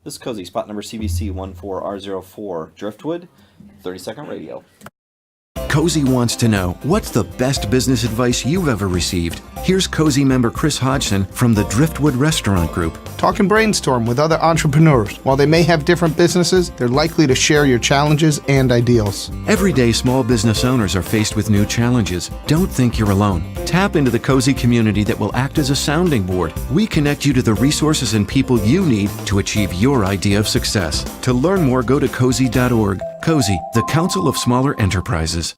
This is Cose, spot number CVC14R04, Driftwood, 30-second radio. Cose wants to know, what's the best business advice you've ever received? Here's Cose member Chris Hodgson from the Driftwood Restaurant Group. Talk and brainstorm with other entrepreneurs. While they may have different businesses, they're likely to share your challenges and ideals. Every day, small business owners are faced with new challenges. Don't think you're alone. Tap into the Cose community that will act as a sounding board. We connect you to the resources and people you need to achieve your idea of success. To learn more, go to Cose.org. Cose, the Council of Smaller Enterprises.